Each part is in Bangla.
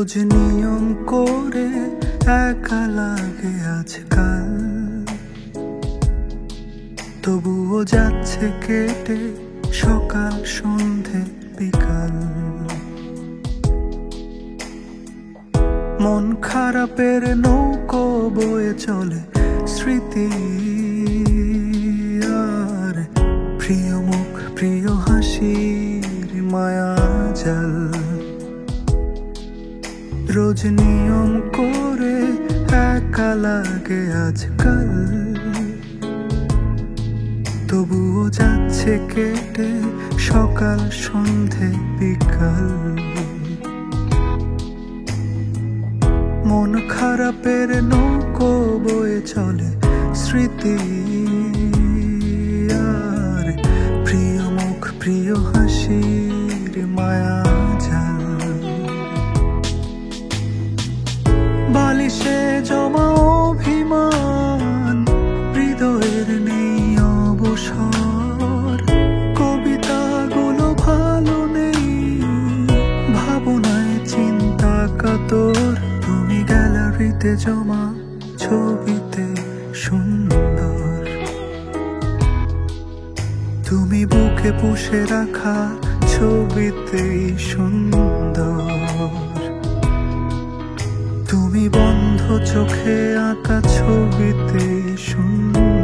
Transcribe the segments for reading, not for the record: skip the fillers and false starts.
রোজ নিয়ম করে একা লাগে আজকাল, তবুও যাচ্ছে কেটে সকাল সন্ধে বিকাল। মন খারাপের নৌকো বয়ে চলে স্মৃতি, আর প্রিয় মুখ প্রিয় হাসির মায়া জাল। রোজ নিয়ম করে একা লাগে আজকাল, তবুও যাচ্ছে কেটে সকাল সন্ধে বিকাল। মন খারাপের নৌকো বয়ে চলে স্মৃতি, আর প্রিয় মুখ প্রিয় হাসির মায়া জাল। বালিশে জমা অভিমান, হৃদয়ের নেই অবসর। কবিতাগুলো ভালো নেই, ভাবনায় চিন্তা কাতর। তুমি গ্যালারিতে জমা ছবিতে সুন্দর, তুমি বুকে পুষে রাখা ছবিতেই সুন্দর। তুমি বন্ধ চোখে আঁকা ছবিতেই সুন্দর।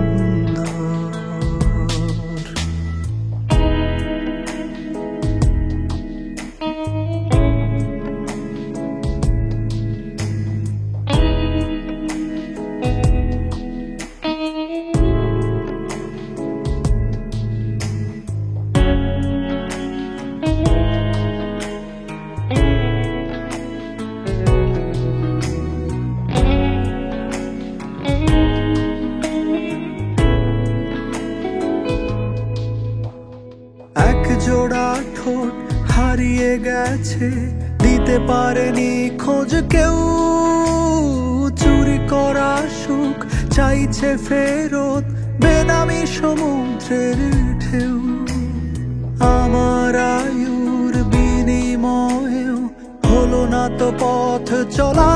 এক জোড়া ঠোঁট হারিয়ে গেছে, দিতে পারেনি খোঁজ কেউ। চুরি করা সুখ চাইছে ফেরত বেনামি সমুদ্রের ঢেউ। আমার আয়ুর বিনিময়েও হলো না তো পথ চলা,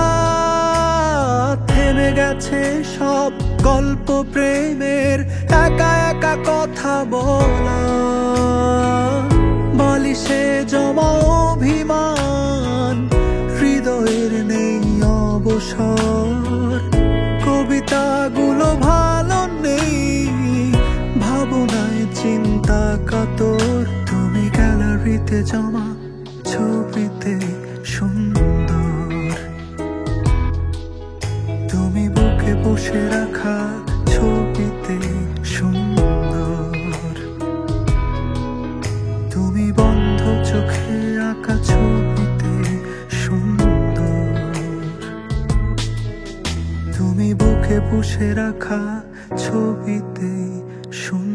থেমে গেছে সব গল্প প্রেমের, একা একা কথা বলা। বালিশে জমা অভিমান, হৃদয়ের নেই অবসর। কবিতাগুলো ভালো নেই, ভাবনায় চিন্তা কাতর। তুমি গ্যালারিতে জমা ছবিতে সুন্দর, তুমি বুকে বসে রাখা ছবিতে সুন্দর। তুমি বন্ধ চোখে আঁকা ছবিতে সুন্দর, তুমি বুকে বসে রাখা ছবিতে সুন্দর।